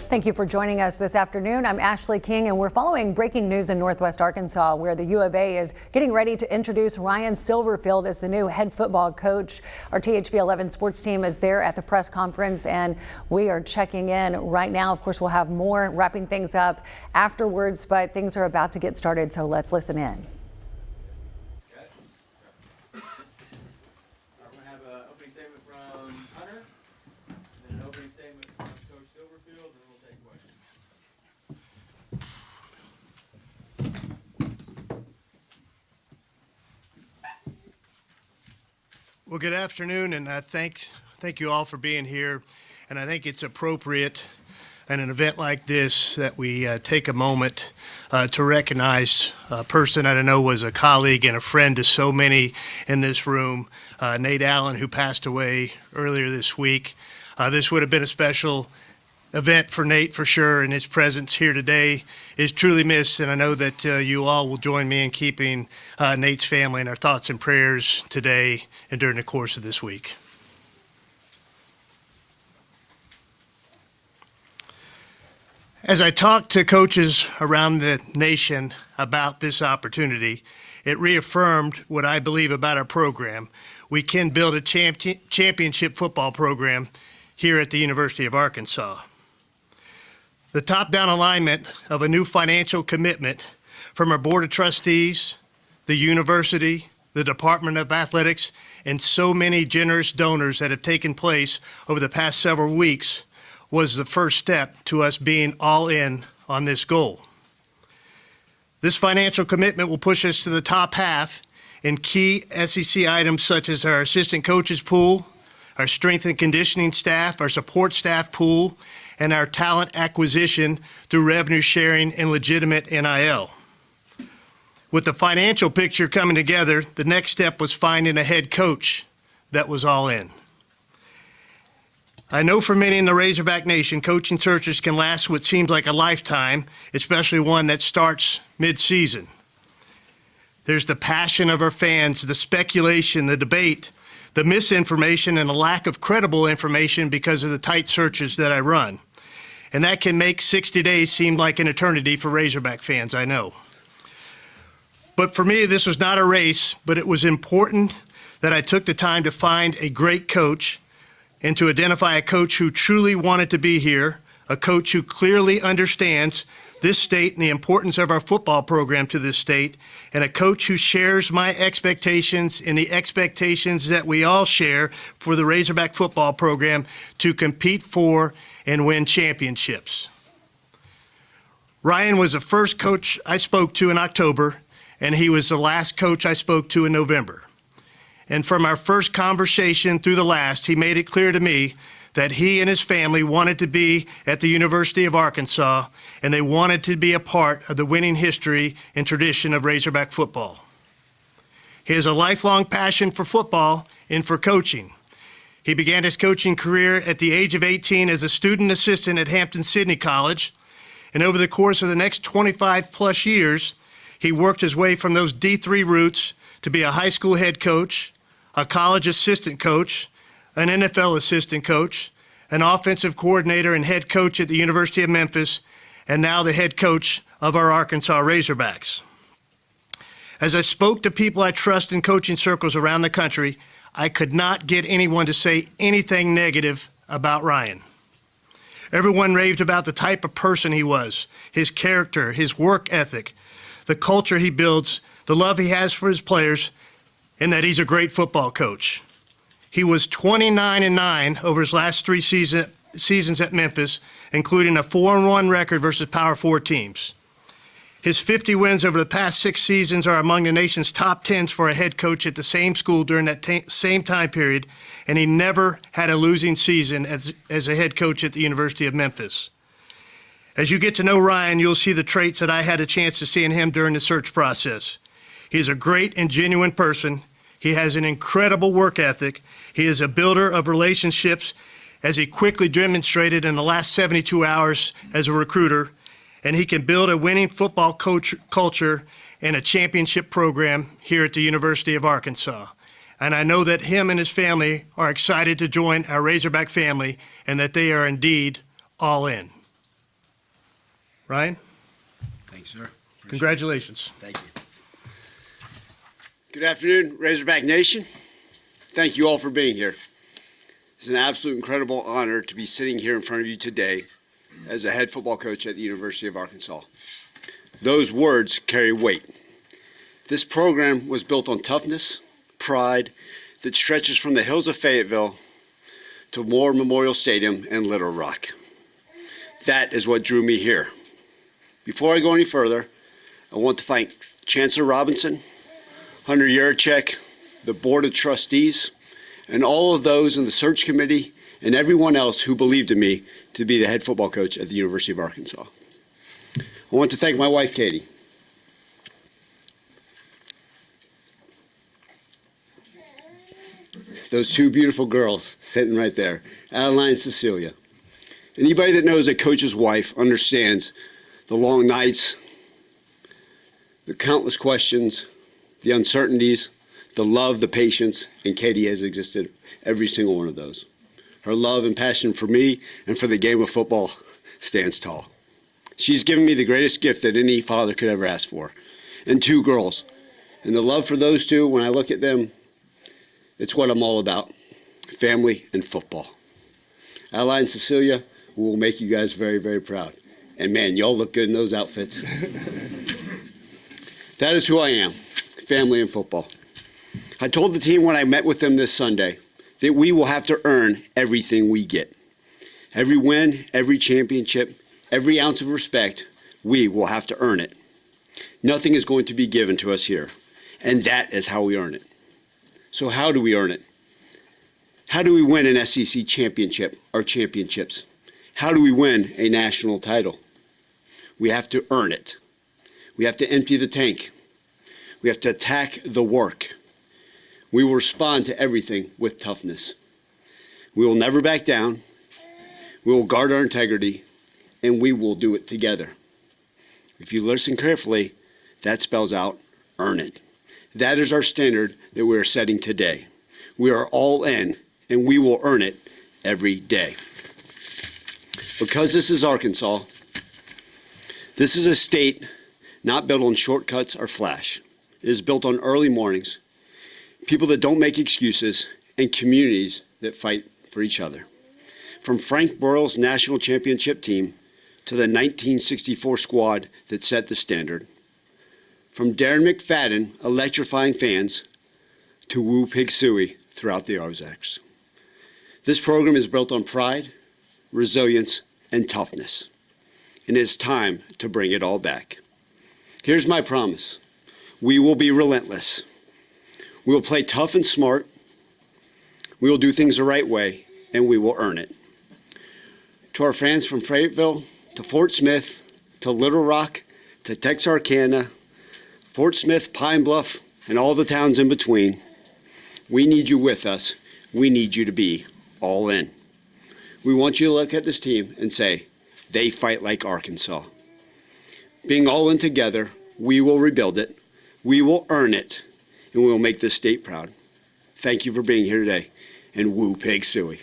Thank you for joining us this afternoon. I'm Ashley King, and we're following breaking news in Northwest Arkansas, where the U of A is getting ready to introduce Ryan Silverfield as the new head football coach. Our THV 11 sports team is there at the press conference, and we are checking in right now. Of course, we'll have more wrapping things up afterwards, but things are about to get started, so let's listen in. We're going to have an opening statement from Hunter, and an opening statement from Coach Silverfield, and we'll take questions. Well, good afternoon, and thank you all for being here. And I think it's appropriate in an event like this that we take a moment to recognize a person that I know was a colleague and a friend to so many in this room, Nate Allen, who passed away earlier this week. This would have been a special event for Nate for sure, and his presence here today is truly missed, and I know that you all will join me in keeping Nate's family in our thoughts and prayers today and during the course of this week. As I talked to coaches around the nation about this opportunity, it reaffirmed what I believe about our program. We can build a championship football program here at the University of Arkansas. The top-down alignment of a new financial commitment from our Board of Trustees, the university, the Department of Athletics, and so many generous donors that have taken place over the past several weeks was the first step to us being all in on this goal. This financial commitment will push us to the top half in key SEC items such as our assistant coaches pool, our strength and conditioning staff, our support staff pool, and our talent acquisition through revenue sharing and legitimate NIL. With the financial picture coming together, the next step was finding a head coach that was all in. I know for many in the Razorback Nation, coaching searches can last what seems like a lifetime, especially one that starts mid-season. There's the passion of our fans, the speculation, the debate, the misinformation, and the lack of credible information because of the tight searches that I run. And that can make 60 days seem like an eternity for Razorback fans, I know. But for me, this was not a race, but it was important that I took the time to find a great coach and to identify a coach who truly wanted to be here, a coach who clearly understands this state and the importance of our football program to this state, and a coach who shares my expectations and the expectations that we all share for the Razorback football program to compete for and win championships. Ryan was the first coach I spoke to in October, and he was the last coach I spoke to in November. And from our first conversation through the last, he made it clear to me that he and his family wanted to be at the University of Arkansas, and they wanted to be a part of the winning history and tradition of Razorback football. He has a lifelong passion for football and for coaching. He began his coaching career at the age of 18 as a student assistant at Hampton-Sydney College, and over the course of the next 25 plus years, he worked his way from those D3 roots to be a high school head coach, a college assistant coach, an NFL assistant coach, an offensive coordinator and head coach at the University of Memphis, and now the head coach of our Arkansas Razorbacks. As I spoke to people I trust in coaching circles around the country, I could not get anyone to say anything negative about Ryan. Everyone raved about the type of person he was, his character, his work ethic, the culture he builds, the love he has for his players, and that he's a great football coach. He was 29-9 over his last three seasons at Memphis, including a 4-1 record versus Power 4 teams. His 50 wins over the past 6 seasons are among the nation's top 10s for a head coach at the same school during that same time period, and he never had a losing season as a head coach at the University of Memphis. As you get to know Ryan, you'll see the traits that I had a chance to see in him during the search process. He's a great and genuine person. He has an incredible work ethic. He is a builder of relationships, as he quickly demonstrated in the last 72 hours as a recruiter, and he can build a winning football culture and a championship program here at the University of Arkansas. And I know that him and his family are excited to join our Razorback family and that they are indeed all in. Ryan, Thanks, sir. Appreciate congratulations. it. Thank you. Good afternoon, Razorback Nation. Thank you all for being here. It's an absolute incredible honor to be sitting here in front of you today as a head football coach at the University of Arkansas. Those words carry weight. This program was built on toughness, pride, that stretches from the hills of Fayetteville to Moore Memorial Stadium and Little Rock. That is what drew me here. Before I go any further, I want to thank Chancellor Robinson, Hunter Yurachek, the Board of Trustees, and all of those in the search committee and everyone else who believed in me to be the head football coach at the University of Arkansas. I want to thank my wife, Katie. Those two beautiful girls sitting right there, Adeline and Cecilia. Anybody that knows a coach's wife understands the long nights, the countless questions, the uncertainties, the love, the patience, and Katie has existed every single one of those. Her love and passion for me and for the game of football stands tall. She's given me the greatest gift that any father could ever ask for, and two girls. And the love for those two, when I look at them, it's what I'm all about, family and football. Adeline and Cecilia will make you guys very, very proud. And man, y'all look good in those outfits. That is who I am, family and football. I told the team when I met with them this Sunday that we will have to earn everything we get. Every win, every championship, every ounce of respect, we will have to earn it. Nothing is going to be given to us here, and that is how we earn it. So how do we earn it? How do we win an SEC championship or championships? How do we win a national title? We have to earn it. We have to empty the tank. We have to attack the work. We will respond to everything with toughness. We will never back down. We will guard our integrity, and we will do it together. If you listen carefully, that spells out earn it. That is our standard that we are setting today. We are all in, and we will earn it every day. Because this is Arkansas, this is a state not built on shortcuts or flash. It is built on early mornings, people that don't make excuses, and communities that fight for each other. From Frank Burrell's national championship team to the 1964 squad that set the standard. From Darren McFadden electrifying fans to Woo Pig Sooie throughout the Ozarks. This program is built on pride, resilience, and toughness. And it is time to bring it all back. Here's my promise. We will be relentless. We will play tough and smart. We will do things the right way, and we will earn it. To our fans from Fayetteville, to Fort Smith, to Little Rock, to Texarkana, Fort Smith, Pine Bluff, and all the towns in between, we need you with us. We need you to be all in. We want you to look at this team and say, they fight like Arkansas. Being all in together, we will rebuild it, we will earn it, and we will make this state proud. Thank you for being here today, and Woo Pig Sooie.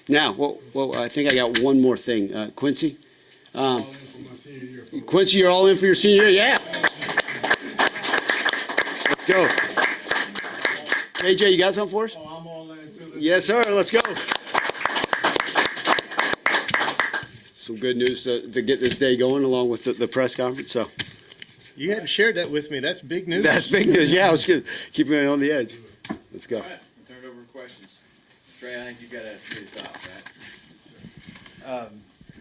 Now, well, I think I got one more thing. Quincy? Quincy, you're all in for your senior year? Yeah. Let's go. KJ, you got something for us? Oh, I'm all in too. Yes, sir. Let's go. Some good news to get this day going along with the press conference. So You hadn't shared that with me. That's big news. that's big news. Yeah, I was good. Keeping it on the edge. Let's go. All right, we'll turn it over to questions. Trey, I think you've got to lead us off, right?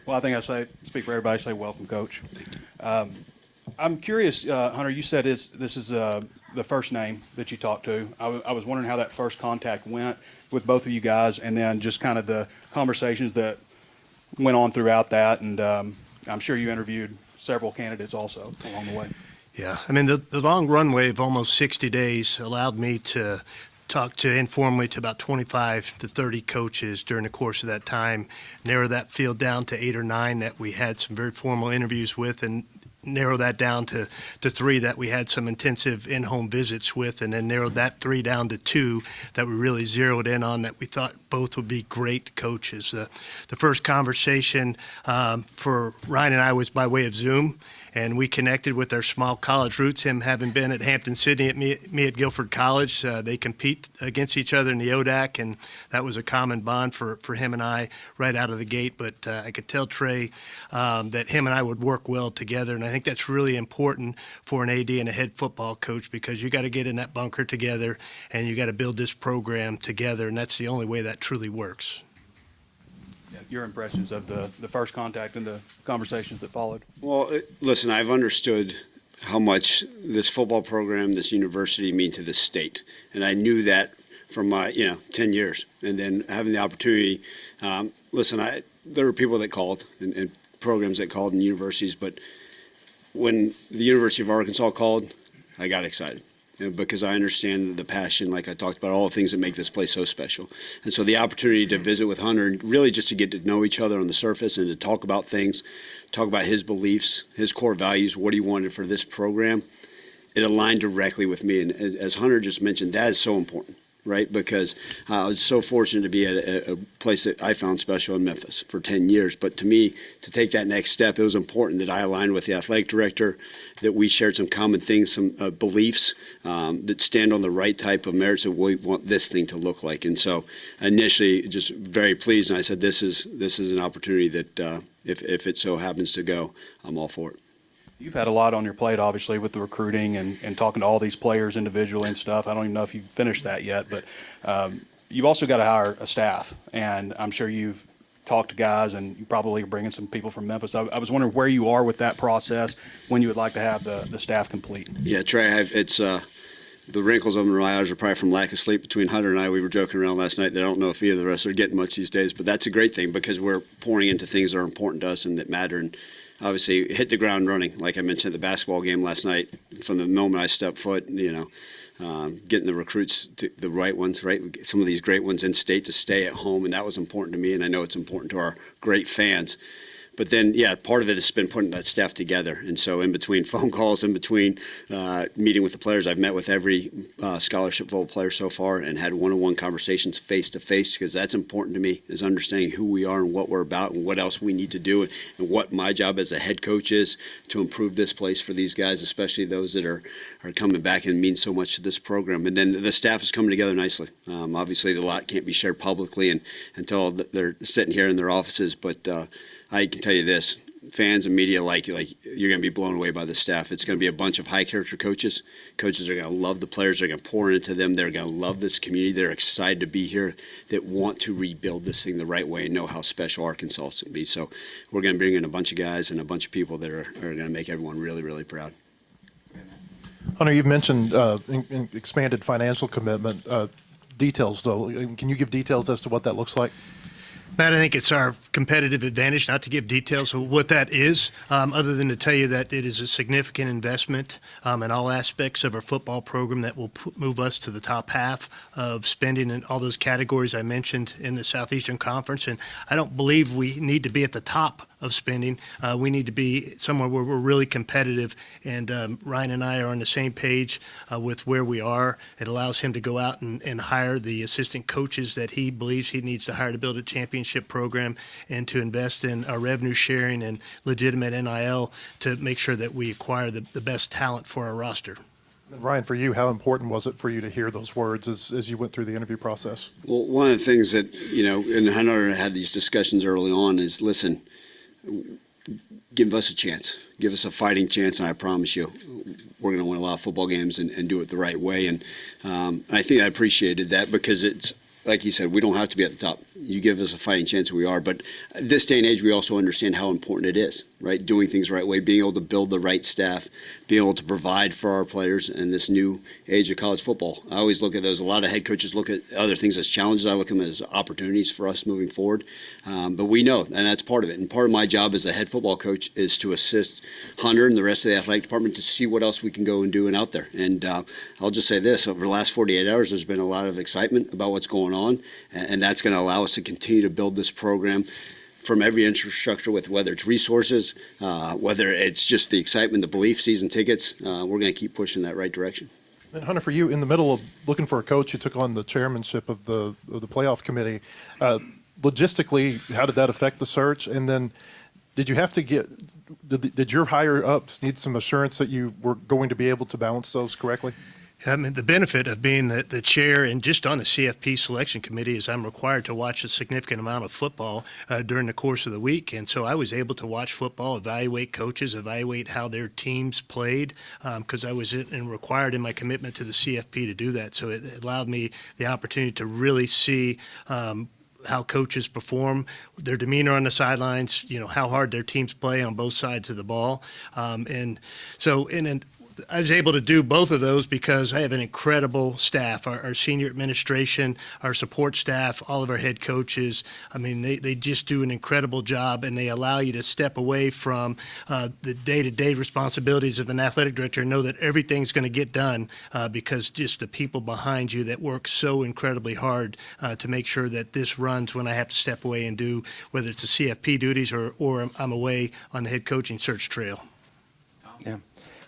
Well, I think speak for everybody, say welcome, Coach. I'm curious, Hunter, you said this is the first name that you talked to. I was wondering how that first contact went with both of you guys, and then just kind of the conversations that went on throughout that, and I'm sure you interviewed several candidates also along the way. Yeah, I mean, the long runway of almost 60 days allowed me to talk to informally to about 25 to 30 coaches during the course of that time, narrow that field down to 8 or 9 that we had some very formal interviews with, and narrow that down to 3 that we had some intensive in-home visits with, and then narrowed that 3 down to 2 that we really zeroed in on that we thought both would be great coaches. The first conversation for Ryan and I was by way of Zoom, and we connected with our small college roots, him having been at Hampton-Sydney, me at Guilford College. They compete against each other in the ODAC, and that was a common bond for him and I right out of the gate. But I could tell Trey that him and I would work well together, and I think that's really important for an AD and a head football coach, because you got to get in that bunker together, and you got to build this program together, and that's the only way that truly works. Your impressions of the first contact and the conversations that followed? Well, listen, I've understood how much this football program, this university mean to this state. And I knew that from my, 10 years. And then having the opportunity, there were people that called and programs that called in universities, but when the University of Arkansas called, I got excited. Because I understand the passion, like I talked about, all the things that make this place so special. And so the opportunity to visit with Hunter, and really just to get to know each other on the surface and to talk about things, talk about his beliefs, his core values, what he wanted for this program, it aligned directly with me. And as Hunter just mentioned, that is so important, right? Because I was so fortunate to be at a place that I found special in Memphis for 10 years. But to me, to take that next step, it was important that I aligned with the athletic director, that we shared some common things, some beliefs that stand on the right type of merits of what we want this thing to look like. And so initially, just very pleased, and I said, this is an opportunity that if it so happens to go, I'm all for it. You've had a lot on your plate, obviously, with the recruiting and talking to all these players individually and stuff. I don't even know if you've finished that yet, but you've also got to hire a staff, and I'm sure you've talked to guys, and you probably are bringing some people from Memphis. I was wondering where you are with that process, when you would like to have the staff complete. Yeah, Trey, it's the wrinkles over my eyes are probably from lack of sleep between Hunter and I. We were joking around last night that I don't know if either of the rest are getting much these days, but that's a great thing because we're pouring into things that are important to us and that matter. And obviously hit the ground running, like I mentioned at the basketball game last night. From the moment I stepped foot, getting the recruits, the right ones, right? Some of these great ones in state to stay at home, and that was important to me, and I know it's important to our great fans. But then, part of it has been putting that staff together. And so in between phone calls, in between meeting with the players, I've met with every scholarship football player so far and had one-on-one conversations face-to-face, because that's important to me, is understanding who we are and what we're about and what else we need to do and what my job as a head coach is to improve this place for these guys, especially those that are coming back and mean so much to this program. And then the staff is coming together nicely. Obviously, the lot can't be shared publicly until they're sitting here in their offices, but I can tell you this, fans and media you're going to be blown away by the staff. It's going to be a bunch of high-character coaches. Coaches are going to love the players. They're going to pour into them. They're going to love this community. They're excited to be here, that want to rebuild this thing the right way and know how special Arkansas can be. So we're going to bring in a bunch of guys and a bunch of people that are going to make everyone really, really proud. Hunter, you've mentioned expanded financial commitment. Details, though. Can you give details as to what that looks like? Matt, I think it's our competitive advantage not to give details of what that is, other than to tell you that it is a significant investment in all aspects of our football program that will move us to the top half of spending in all those categories I mentioned in the Southeastern Conference. And I don't believe we need to be at the top of spending. We need to be somewhere where we're really competitive. And Ryan and I are on the same page with where we are. It allows him to go out and hire the assistant coaches that he believes he needs to hire to build a championship program and to invest in our revenue sharing and legitimate NIL to make sure that we acquire the best talent for our roster. And Ryan, for you, how important was it for you to hear those words as you went through the interview process? Well, one of the things that, and Hunter had these discussions early on is, listen, give us a chance. Give us a fighting chance, and I promise you we're going to win a lot of football games and do it the right way. And I think I appreciated that because it's, like you said, we don't have to be at the top. You give us a fighting chance, we are. But at this day and age, we also understand how important it is, right? Doing things the right way, being able to build the right staff, being able to provide for our players in this new age of college football. I always look at those. A lot of head coaches look at other things as challenges. I look at them as opportunities for us moving forward. But we know, and that's part of it. And part of my job as a head football coach is to assist Hunter and the rest of the athletic department to see what else we can go and do and out there. And I'll just say this, over the last 48 hours, there's been a lot of excitement about what's going on, and that's going to allow us to continue to build this program from every infrastructure, with whether it's resources, whether it's just the excitement, the belief, season tickets. We're going to keep pushing that right direction. And Hunter, for you, in the middle of looking for a coach, you took on the chairmanship of the playoff committee. Logistically, how did that affect the search? And then did you have to did your higher ups need some assurance that you were going to be able to balance those correctly? I mean, the benefit of being the chair and just on the CFP selection committee is I'm required to watch a significant amount of football during the course of the week. And so I was able to watch football, evaluate coaches, evaluate how their teams played, because I was required in my commitment to the CFP to do that. So it allowed me the opportunity to really see how coaches perform, their demeanor on the sidelines, how hard their teams play on both sides of the ball. I was able to do both of those because I have an incredible staff, our senior administration, our support staff, all of our head coaches. I mean, they just do an incredible job, and they allow you to step away from the day-to-day responsibilities of an athletic director and know that everything's going to get done because just the people behind you that work so incredibly hard to make sure that this runs when I have to step away and do, whether it's the CFP duties or I'm away on the head coaching search trail. Yeah.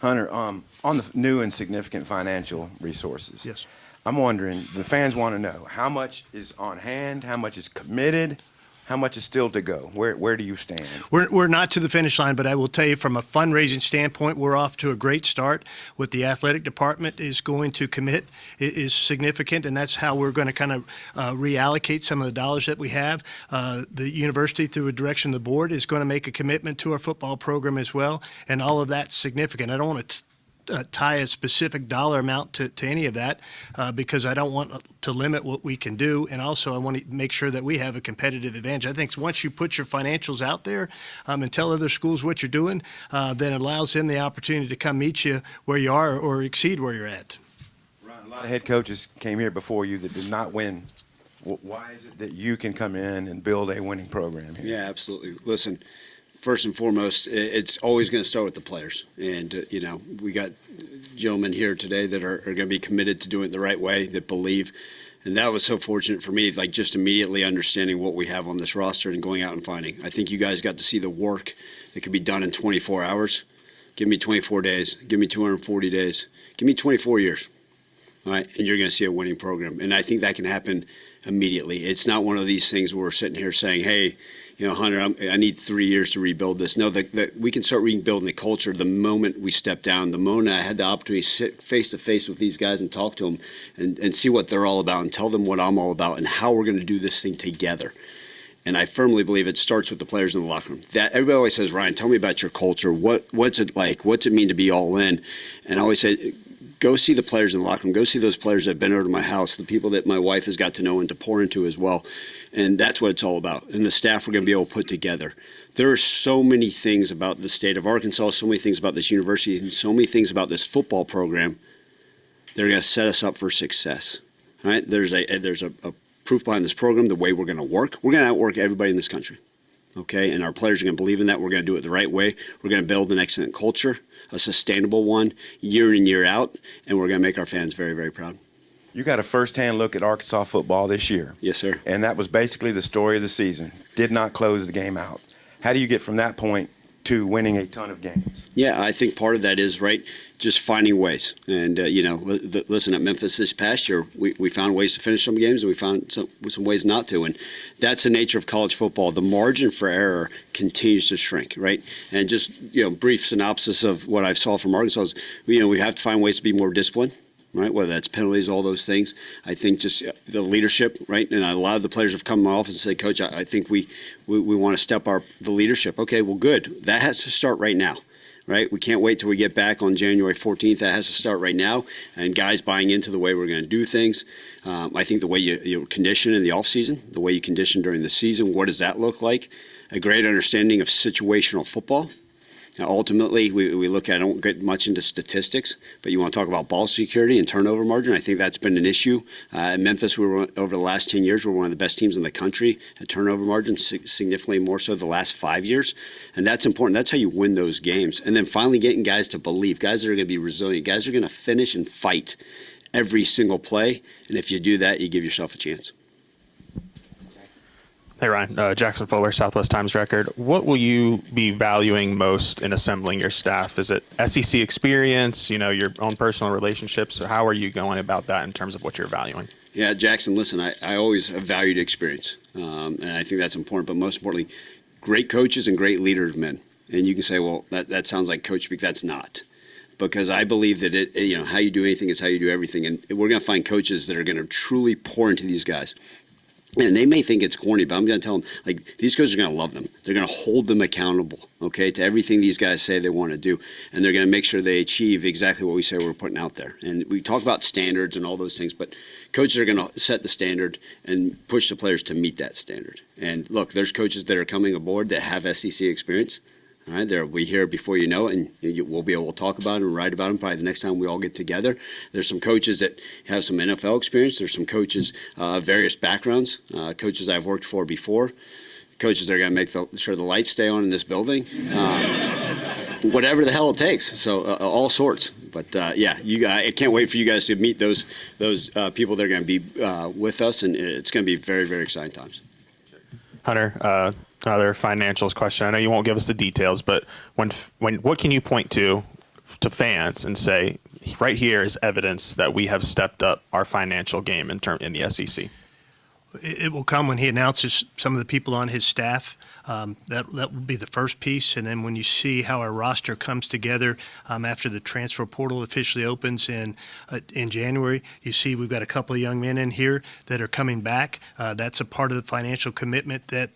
Hunter, on the new and significant financial resources. Yes. I'm wondering, the fans want to know, how much is on hand, how much is committed, how much is still to go? Where do you stand? We're not to the finish line, but I will tell you from a fundraising standpoint, we're off to a great start. What the athletic department is going to commit is significant, and that's how we're going to kind of reallocate some of the dollars that we have. The university, through a direction of the board, is going to make a commitment to our football program as well, and all of that's significant. I don't want to tie a specific dollar amount to any of that because I don't want to limit what we can do. And also I want to make sure that we have a competitive advantage. I think once you put your financials out there and tell other schools what you're doing, then it allows them the opportunity to come meet you where you are or exceed where you're at. Ryan, a lot of head coaches came here before you that did not win. Why is it that you can come in and build a winning program here? Yeah, absolutely. Listen, first and foremost, it's always going to start with the players. And, we got gentlemen here today that are going to be committed to doing it the right way, that believe. And that was so fortunate for me, like just immediately understanding what we have on this roster and going out and finding. I think you guys got to see the work that could be done in 24 hours. Give me 24 days. Give me 240 days. Give me 24 years. All right, and you're going to see a winning program. And I think that can happen immediately. It's not one of these things where we're sitting here saying, hey, Hunter, I need 3 years to rebuild this. No, we can start rebuilding the culture the moment we step down, the moment I had the opportunity to sit face-to-face with these guys and talk to them and see what they're all about and tell them what I'm all about and how we're going to do this thing together. And I firmly believe it starts with the players in the locker room. That everybody always says, Ryan, tell me about your culture. What's it like? What's it mean to be all in? And I always say, go see the players in the locker room. Go see those players that have been over to my house, the people that my wife has got to know and to pour into as well. And that's what it's all about. And the staff we're going to be able to put together. There are so many things about the state of Arkansas, so many things about this university, and so many things about this football program that are going to set us up for success. All right? There's a proof behind this program, the way we're going to work. We're going to outwork everybody in this country. Okay? And our players are going to believe in that. We're going to do it the right way. We're going to build an excellent culture, a sustainable one, year in, year out, and we're going to make our fans very, very proud. You got a first-hand look at Arkansas football this year. Yes, sir. And that was basically the story of the season. Did not close the game out. How do you get from that point to winning a ton of games? Yeah, I think part of that is, right, just finding ways. And, listen, at Memphis this past year, we found ways to finish some games and we found some ways not to. And that's the nature of college football. The margin for error continues to shrink, right? And just, brief synopsis of what I saw from Arkansas is, we have to find ways to be more disciplined. Right, whether that's penalties, all those things. I think just the leadership, right, and a lot of the players have come to my office and said, Coach, I think we want to step the leadership. Okay, well, good. That has to start right now, right? We can't wait till we get back on January 14th. That has to start right now, and guys buying into the way we're going to do things. I think the way you condition in the offseason, the way you condition during the season, what does that look like? A great understanding of situational football. Now, ultimately, we look at, I don't get much into statistics, but you want to talk about ball security and turnover margin. I think that's been an issue. At Memphis, over the last 10 years, we're one of the best teams in the country at turnover margin, significantly more so the last 5 years. And that's important. That's how you win those games. And then finally getting guys to believe, guys that are going to be resilient, guys that are going to finish and fight every single play. And if you do that, you give yourself a chance. Hey, Ryan. Jackson Fuller, Southwest Times Record. What will you be valuing most in assembling your staff? Is it SEC experience, your own personal relationships? Or how are you going about that in terms of what you're valuing? Yeah, Jackson, listen, I always have valued experience, and I think that's important. But most importantly, great coaches and great leaders of men. And you can say, well, that sounds like coach speak. That's not. Because I believe that how you do anything is how you do everything. And we're going to find coaches that are going to truly pour into these guys. And they may think it's corny, but I'm going to tell them, these coaches are going to love them. They're going to hold them accountable, okay, to everything these guys say they want to do. And they're going to make sure they achieve exactly what we say we're putting out there. And we talk about standards and all those things, but coaches are going to set the standard and push the players to meet that standard. And look, there's coaches that are coming aboard that have SEC experience. All right, they'll be here before you know it, and we'll be able to talk about them and write about them probably the next time we all get together. There's some coaches that have some NFL experience. There's some coaches of various backgrounds, coaches I've worked for before, coaches that are going to make sure the lights stay on in this building, whatever the hell it takes. So all sorts. But I can't wait for you guys to meet those people that are going to be with us, and it's going to be very, very exciting times. Hunter, another financials question. I know you won't give us the details, but what can you point to fans and say, right here is evidence that we have stepped up our financial game in the SEC? It will come when he announces some of the people on his staff. That will be the first piece. And then when you see how our roster comes together after the transfer portal officially opens in January, you see we've got a couple of young men in here that are coming back. That's a part of the financial commitment that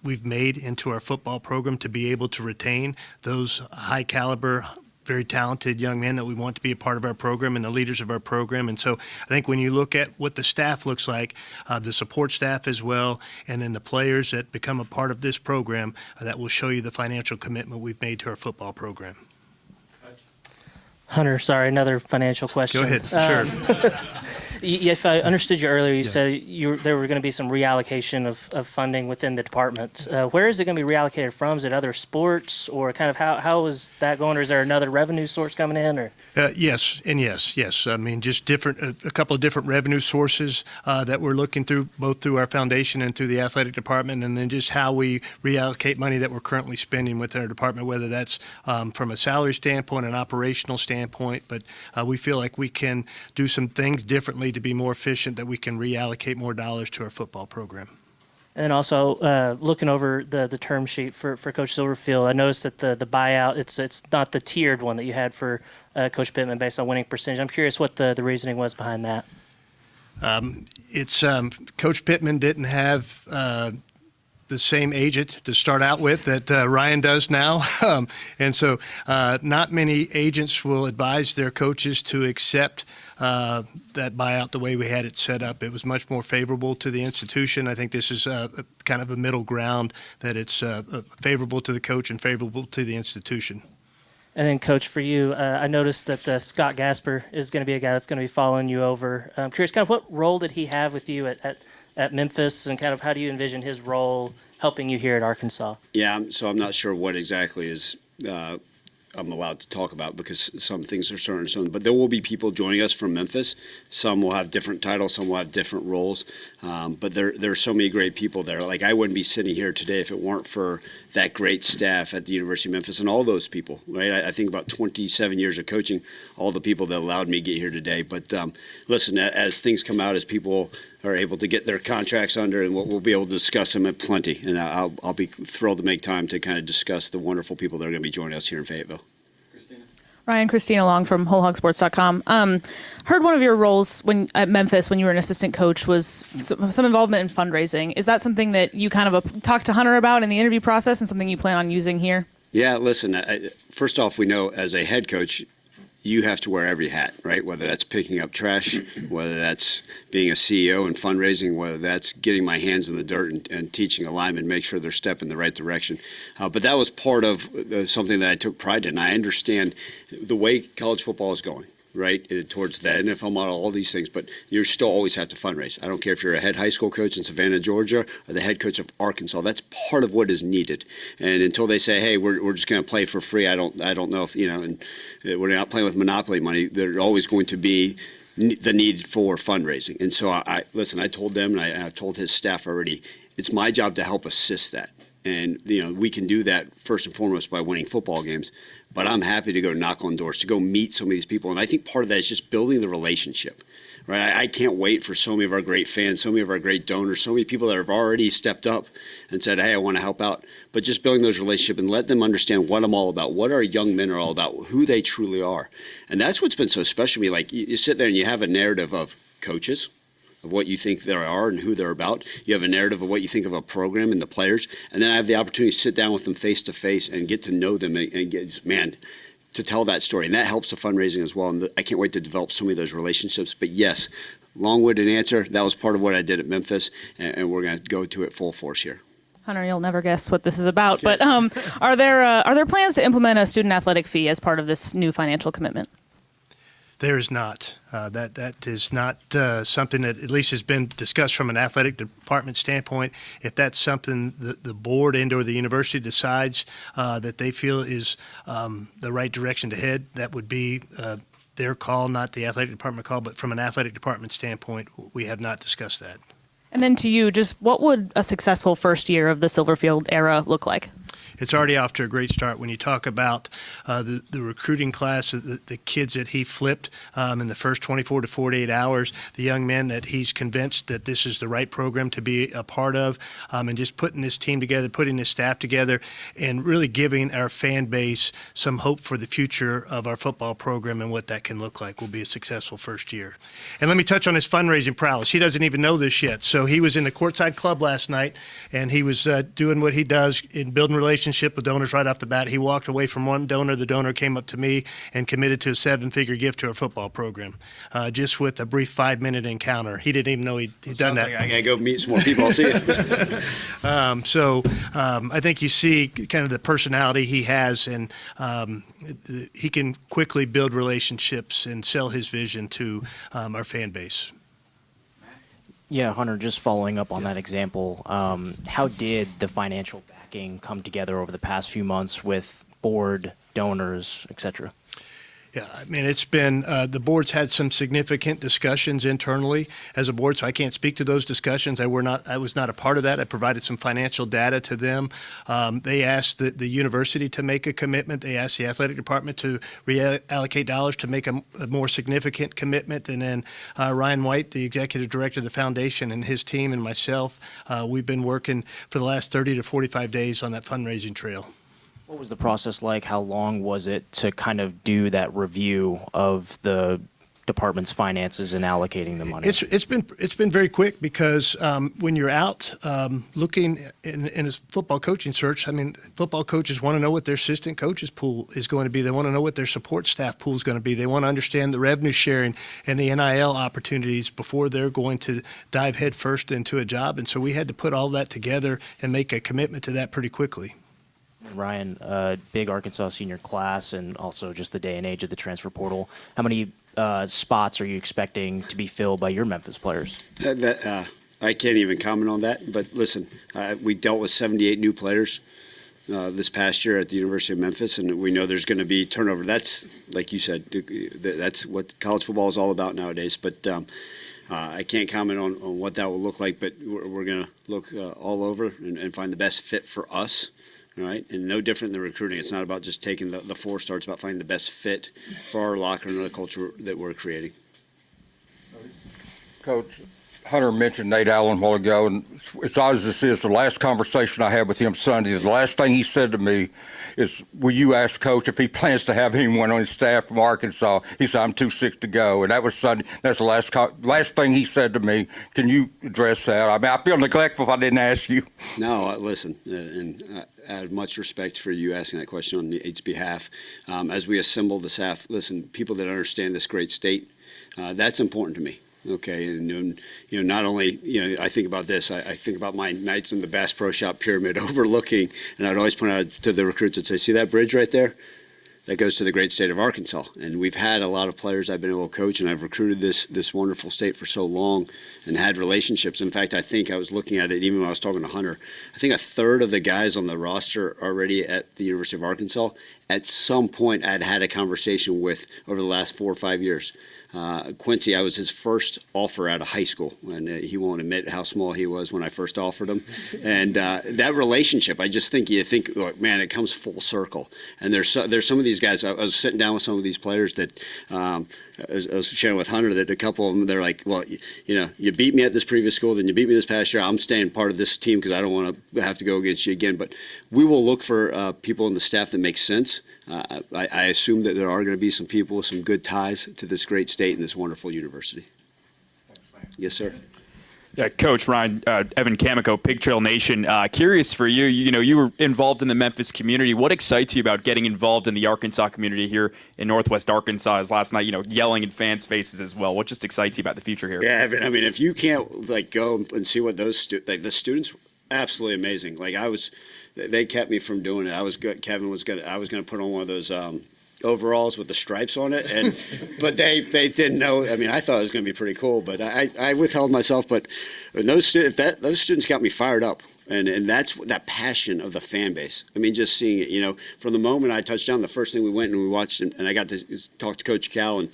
we've made into our football program to be able to retain those high caliber, very talented young men that we want to be a part of our program and the leaders of our program. And so I think when you look at what the staff looks like, the support staff as well, and then the players that become a part of this program, that will show you the financial commitment we've made to our football program. Hunter, sorry, another financial question. Go ahead. Sure. If I understood you earlier, you said there were going to be some reallocation of funding within the department. Where is it going to be reallocated from? Is it other sports, or kind of how is that going? Or is there another revenue source coming in? Or Yes, and yes. I mean, just a couple of different revenue sources that we're looking through, both through our foundation and through the athletic department, and then just how we reallocate money that we're currently spending within our department, whether that's from a salary standpoint, an operational standpoint. But we feel like we can do some things differently to be more efficient, that we can reallocate more dollars to our football program. And then also looking over the term sheet for Coach Silverfield, I noticed that the buyout, it's not the tiered one that you had for Coach Pittman based on winning percentage. I'm curious what the reasoning was behind that. It's Coach Pittman didn't have the same agent to start out with that Ryan does now. And so not many agents will advise their coaches to accept that buyout the way we had it set up. It was much more favorable to the institution. I think this is kind of a middle ground, that it's favorable to the coach and favorable to the institution. And then, Coach, for you, I noticed that Scott Gasper is going to be a guy that's going to be following you over. I'm curious, kind of what role did he have with you at Memphis, and kind of how do you envision his role helping you here at Arkansas? Yeah, so I'm not sure what exactly is I'm allowed to talk about, because some things are certain. But there will be people joining us from Memphis. Some will have different titles, some will have different roles. But there are so many great people there. Like, I wouldn't be sitting here today if it weren't for that great staff at the University of Memphis and all those people, right? I think about 27 years of coaching, all the people that allowed me to get here today. But listen, as things come out, as people are able to get their contracts under, and we'll be able to discuss them at plenty. And I'll be thrilled to make time to kind of discuss the wonderful people that are going to be joining us here in Fayetteville. Ryan, Christina Long from WholeHogSports.com. Heard one of your roles at Memphis when you were an assistant coach was some involvement in fundraising. Is that something that you kind of talked to Hunter about in the interview process, and something you plan on using here? Yeah, listen, first off, we know as a head coach, you have to wear every hat, right? Whether that's picking up trash, whether that's being a CEO and fundraising, whether that's getting my hands in the dirt and teaching a lineman, make sure they're stepping in the right direction. But that was part of something that I took pride in. I understand the way college football is going, right, towards the NFL model, all these things, but you still always have to fundraise. I don't care if you're a head high school coach in Savannah, Georgia, or the head coach of Arkansas. That's part of what is needed. And until they say, hey, we're just going to play for free, I don't know if, and we're not playing with monopoly money, there's always going to be the need for fundraising. And so I told them, and I've told his staff already, it's my job to help assist that. And, we can do that first and foremost by winning football games. But I'm happy to go knock on doors, to go meet some of these people. And I think part of that is just building the relationship, right? I can't wait for so many of our great fans, so many of our great donors, so many people that have already stepped up and said, hey, I want to help out. But just building those relationships and let them understand what I'm all about, what our young men are all about, who they truly are. And that's what's been so special to me. Like, you sit there and you have a narrative of coaches, of what you think they are and who they're about. You have a narrative of what you think of a program and the players. And then I have the opportunity to sit down with them face to face and get to know them and get, to tell that story. And that helps the fundraising as well. And I can't wait to develop so many of those relationships. But yes, long-winded answer, that was part of what I did at Memphis, and we're going to go to it full force here. Hunter, you'll never guess what this is about, but are there plans to implement a student athletic fee as part of this new financial commitment? There is not. That is not something that at least has been discussed from an athletic department standpoint. If that's something the board and or the university decides that they feel is the right direction to head, that would be their call, not the athletic department call. But from an athletic department standpoint, we have not discussed that. And then to you, just what would a successful first year of the Silverfield era look like? It's already off to a great start. When you talk about the recruiting class, the kids that he flipped in the first 24 to 48 hours, the young men that he's convinced that this is the right program to be a part of, and just putting this team together, putting this staff together, and really giving our fan base some hope for the future of our football program and what that can look like will be a successful first year. And let me touch on his fundraising prowess. He doesn't even know this yet. So he was in the Courtside Club last night, and he was doing what he does in building relationships with donors right off the bat. He walked away from one donor. The donor came up to me and committed to a 7-figure gift to our football program, just with a brief 5-minute encounter. He didn't even know he'd done that. Like I gotta go meet some more people. I'll see you. I think you see kind of the personality he has, and he can quickly build relationships and sell his vision to our fan base. Yeah, Hunter, just following up on that example, how did the financial backing come together over the past few months with board, donors, et cetera? Yeah, I mean, it's been, the board's had some significant discussions internally as a board, so I can't speak to those discussions. I was not a part of that. I provided some financial data to them. They asked the university to make a commitment. They asked the athletic department to reallocate dollars to make a more significant commitment. And then Ryan White, the executive director of the foundation, and his team and myself, we've been working for the last 30 to 45 days on that fundraising trail. What was the process like? How long was it to kind of do that review of the department's finances and allocating the money? It's been very quick because when you're out looking in a football coaching search, I mean, football coaches want to know what their assistant coaches pool is going to be. They want to know what their support staff pool is going to be. They want to understand the revenue sharing and the NIL opportunities before they're going to dive headfirst into a job. And so we had to put all that together and make a commitment to that pretty quickly. Ryan, big Arkansas senior class, and also just the day and age of the transfer portal. How many spots are you expecting to be filled by your Memphis players? I can't even comment on that. But listen, we dealt with 78 new players this past year at the University of Memphis, and we know there's going to be turnover. That's, like you said, that's what college football is all about nowadays. But I can't comment on what that will look like, but we're going to look all over and find the best fit for us. Right, and no different than recruiting. It's not about just taking the 4-star. It's about finding the best fit for our locker and the culture that we're creating. Coach, Hunter mentioned Nate Allen a while ago, and it's odd as this is, the last conversation I had with him Sunday, the last thing he said to me is, will you ask Coach if he plans to have anyone on his staff from Arkansas? He said, I'm too sick to go. And that was Sunday. That's the last thing he said to me. Can you address that? I mean, I feel neglectful if I didn't ask you. No, listen, and I have much respect for you asking that question on its behalf. As we assemble the staff, listen, people that understand this great state, that's important to me. Okay, and not only I think about this. I think about my nights in the Bass Pro Shop pyramid overlooking, and I'd always point out to the recruits and say, "See that bridge right there? That goes to the great state of Arkansas." And we've had a lot of players I've been able to coach, and I've recruited this wonderful state for so long and had relationships. In fact, I think I was looking at it even when I was talking to Hunter. I think a third of the guys on the roster already at the University of Arkansas at some point I'd had a conversation with over the last 4 or 5 years. Quincy, I was his first offer out of high school, and he won't admit how small he was when I first offered him. And that relationship, I just think oh, man, it comes full circle. And there's some of these guys. I was sitting down with some of these players that I was sharing with Hunter that a couple of them, they're like, well, you beat me at this previous school, then you beat me this past year. I'm staying part of this team because I don't want to have to go against you again. But we will look for people in the staff that make sense. I assume that there are going to be some people with some good ties to this great state and this wonderful university. Yes, sir. Coach Ryan, Evan Camico, Pig Trail Nation. Curious for you, you were involved in the Memphis community. What excites you about getting involved in the Arkansas community here in Northwest Arkansas? As last night, yelling in fans' faces as well. What just excites you about the future here? Yeah, I mean, if you can't go and see what those the students, absolutely amazing. They kept me from doing it. I was gonna put on one of those overalls with the stripes on it, but they didn't know. I mean, I thought it was going to be pretty cool, but I withheld myself. But those students got me fired up, and that's that passion of the fan base. I mean, just seeing it, from the moment I touched down, the first thing we went and we watched, and I got to talk to Coach Cal and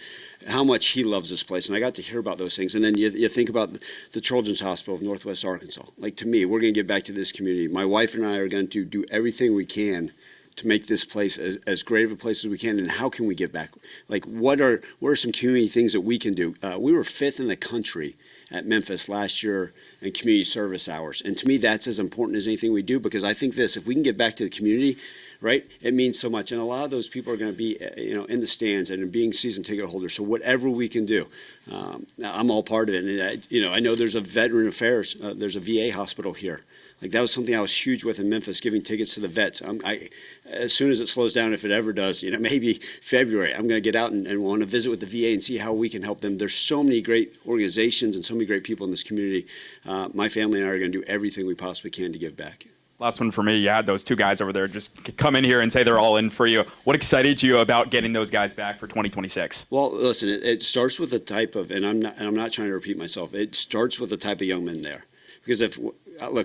how much he loves this place, and I got to hear about those things. And then you think about the Children's Hospital of Northwest Arkansas. To me, we're going to give back to this community. My wife and I are going to do everything we can to make this place as great of a place as we can. And how can we give back? What are some community things that we can do? We were 5th in the country at Memphis last year in community service hours. And to me, that's as important as anything we do, because I think if we can give back to the community, right, it means so much. And a lot of those people are going to be, in the stands and being season ticket holders. So whatever we can do, I'm all part of it. And, I know there's a Veteran Affairs, there's a VA hospital here. That was something I was huge with in Memphis, giving tickets to the vets. As soon as it slows down, if it ever does, maybe February, I'm going to get out and want to visit with the VA and see how we can help them. There's so many great organizations and so many great people in this community. My family and I are going to do everything we possibly can to give back. Last one for me. You had those 2 guys over there just come in here and say they're all in for you. What excited you about getting those guys back for 2026? Well, listen, it starts with the type of, and I'm not trying to repeat myself. It starts with the type of young men there, because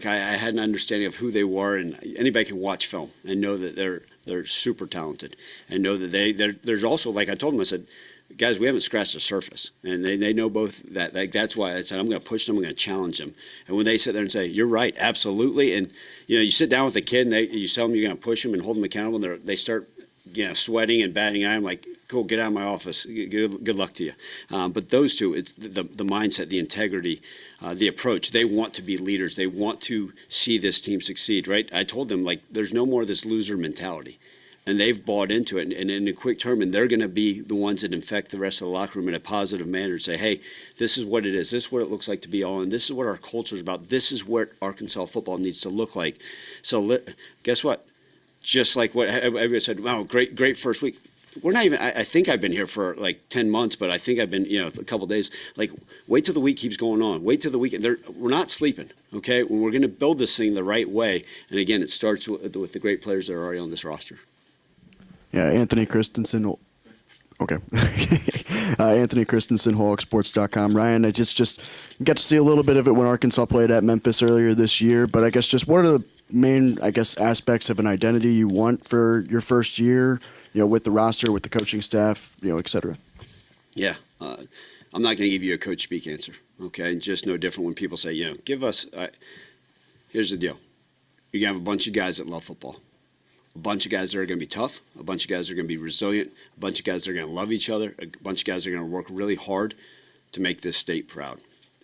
I had an understanding of who they were, and anybody can watch film and know that they're super talented, and know that there's also, like I told them, I said, guys, we haven't scratched the surface, and they know both that. That's why I said I'm going to push them, I'm going to challenge them. And when they sit there and say, "You're right, absolutely," and you sit down with a kid and you tell them you're going to push them and hold them accountable, and they start sweating and batting eye. I'm like, cool, get out of my office. Good luck to you. But those two, it's the mindset, the integrity, the approach. They want to be leaders. They want to see this team succeed, right? I told them, there's no more of this loser mentality. And they've bought into it. And in a quick term, and they're going to be the ones that infect the rest of the locker room in a positive manner and say, hey, this is what it is. This is what it looks like to be all in. This is what our culture is about. This is what Arkansas football needs to look like. So guess what? Just like what everybody said, wow, great first week. We're not even, I think I've been here for 10 months, but I think I've been, a couple of days. Wait till the week keeps going on. Wait till the weekend. We're not sleeping, okay? We're going to build this thing the right way. And again, it starts with the great players that are already on this roster. Yeah, Anthony Christensen. Okay. Anthony Christensen, HogSports.com. Ryan, I just got to see a little bit of it when Arkansas played at Memphis earlier this year, but I guess just what are the main, aspects of an identity you want for your first year, with the roster, with the coaching staff, et cetera? Yeah. I'm not going to give you a coach speak answer, okay? Just no different when people say, give us, here's the deal. You're going to have a bunch of guys that love football. A bunch of guys that are going to be tough, a bunch of guys that are going to be resilient, a bunch of guys that are going to love each other, a bunch of guys that are going to work really hard to make this state proud.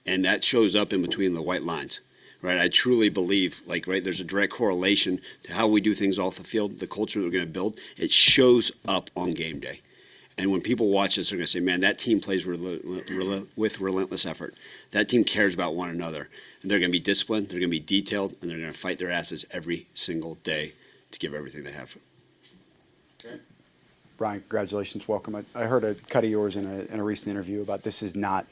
And that shows up in between the white lines, right? I truly believe, there's a direct correlation to how we do things off the field, the culture that we're going to build. It shows up on game day. And when people watch this, they're going to say, man, that team plays with relentless effort. That team cares about one another. And they're going to be disciplined, they're going to be detailed, and they're going to fight their asses every single day to give everything they have. Okay. Brian, congratulations, welcome. I heard a cut of yours in a recent interview about this is not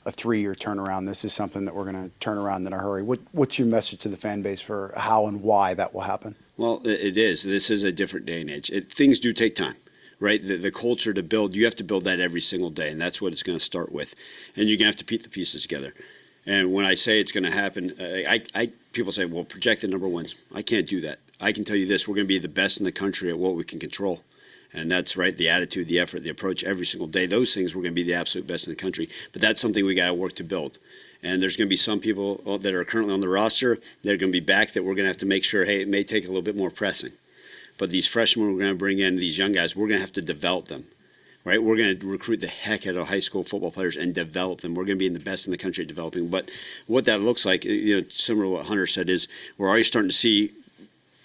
a 3-year turnaround. This is something that we're going to turn around in a hurry. What's your message to the fan base for how and why that will happen? Well, it is. This is a different day and age. Things do take time, right? The culture to build, you have to build that every single day, and that's what it's going to start with. And you're going to have to put the pieces together. And when I say it's going to happen, people say, well, project the number wins. I can't do that. I can tell you this, we're going to be the best in the country at what we can control. And that's right, the attitude, the effort, the approach every single day. Those things we're going to be the absolute best in the country. But that's something we got to work to build. And there's going to be some people that are currently on the roster that are going to be back that we're going to have to make sure, hey, it may take a little bit more pressing. But these freshmen we're going to bring in, these young guys, we're going to have to develop them. Right, we're going to recruit the heck out of high school football players and develop them. We're going to be in the best in the country at developing. But what that looks like, similar to what Hunter said, is we're already starting to see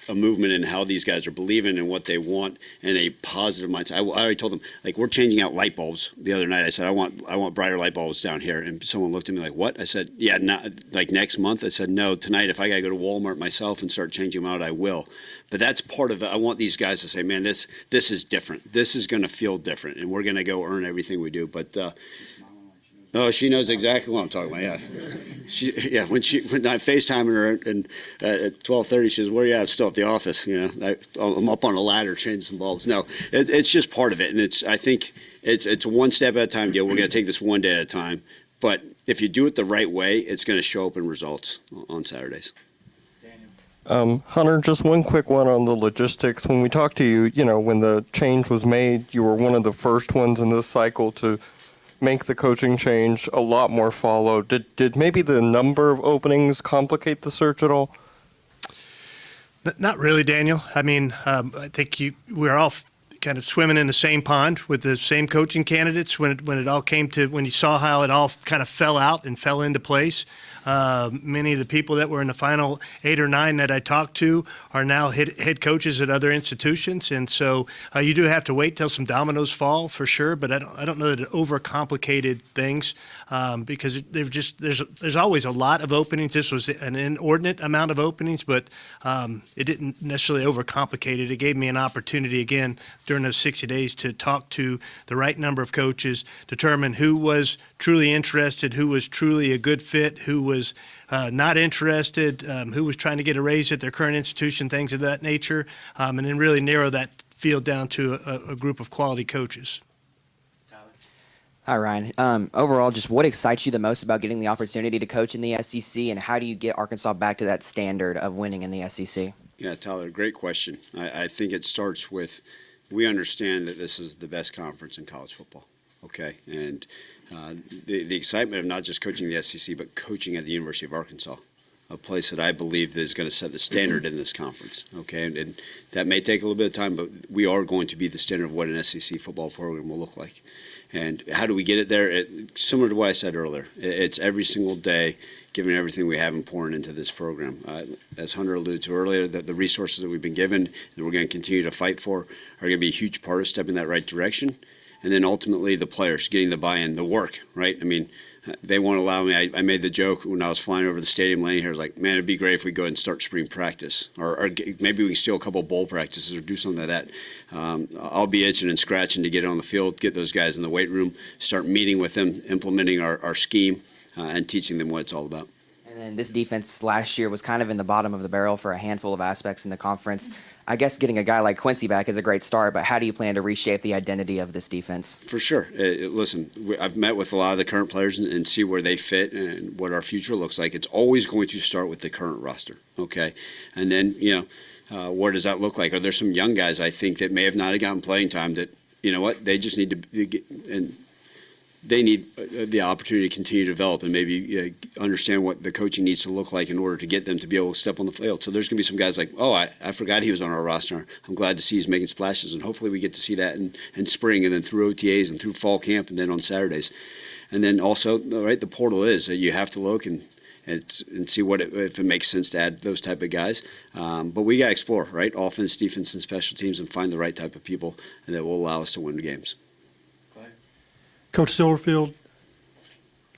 a movement in how these guys are believing and what they want and a positive mindset. I already told them, like, we're changing out light bulbs. The other night I said, I want brighter light bulbs down here. And someone looked at me like, what? I said, yeah, not like next month. I said, no, tonight if I got to go to Walmart myself and start changing them out, I will. But that's part of it. I want these guys to say, man, this is different. This is going to feel different. And we're going to go earn everything we do. But oh, she knows exactly what I'm talking about. Yeah, when I FaceTiming her and at 12:30, she says, "Where are you at?" I'm still at the office. I'm up on a ladder changing some bulbs. No, it's just part of it, and I think it's a one step at a time deal. We're going to take this one day at a time, but if you do it the right way, it's going to show up in results on Saturdays. Hunter, just one quick one on the logistics. When we talked to you, when the change was made, you were one of the first ones in this cycle to make the coaching change. A lot more followed. Did maybe the number of openings complicate the search at all? Not really, Daniel. I mean, I think we're all kind of swimming in the same pond with the same coaching candidates when it all came to, when you saw how it all kind of fell out and fell into place. Many of the people that were in the final 8 or 9 that I talked to are now head coaches at other institutions, and so you do have to wait till some dominoes fall for sure. But I don't know that it overcomplicated things because there's always a lot of openings. This was an inordinate amount of openings, but it didn't necessarily overcomplicate it. It gave me an opportunity again during those 60 days to talk to the right number of coaches, determine who was truly interested, who was truly a good fit, who was not interested, who was trying to get a raise at their current institution, things of that nature, and then really narrow that field down to a group of quality coaches. Hi, Ryan. Overall, just what excites you the most about getting the opportunity to coach in the SEC, and how do you get Arkansas back to that standard of winning in the SEC? Yeah, Tyler, great question. I think it starts with, we understand that this is the best conference in college football, okay? And the excitement of not just coaching the SEC, but coaching at the University of Arkansas, a place that I believe is going to set the standard in this conference, okay? And that may take a little bit of time, but we are going to be the standard of what an SEC football program will look like. And how do we get it there? Similar to what I said earlier, it's every single day giving everything we have and pouring into this program. As Hunter alluded to earlier, that the resources that we've been given and we're going to continue to fight for are going to be a huge part of stepping in that right direction. And then ultimately the players getting the buy-in, the work, right? I mean, they won't allow me. I made the joke when I was flying over the stadium landing here. I was like, man, it'd be great if we go and start spring practice, or maybe we can steal a couple bowl practices or do something like that. I'll be itching and scratching to get on the field, get those guys in the weight room, start meeting with them, implementing our scheme, and teaching them what it's all about. And then this defense last year was kind of in the bottom of the barrel for a handful of aspects in the conference. I guess getting a guy like Quincy back is a great start, but how do you plan to reshape the identity of this defense? For sure. Listen, I've met with a lot of the current players and see where they fit and what our future looks like. It's always going to start with the current roster, okay? And then, what does that look like? Are there some young guys, I think, that may have not gotten playing time that, you know what, they just need to get, and they need the opportunity to continue to develop and maybe understand what the coaching needs to look like in order to get them to be able to step on the field. So there's going to be some guys like, oh, I forgot he was on our roster. I'm glad to see he's making splashes, and hopefully we get to see that in spring and then through OTAs and through fall camp and then on Saturdays. And then also, right, the portal is that you have to look and see if it makes sense to add those type of guys. But we got to explore, right, offense, defense, and special teams and find the right type of people that will allow us to win the games. Coach Silverfield,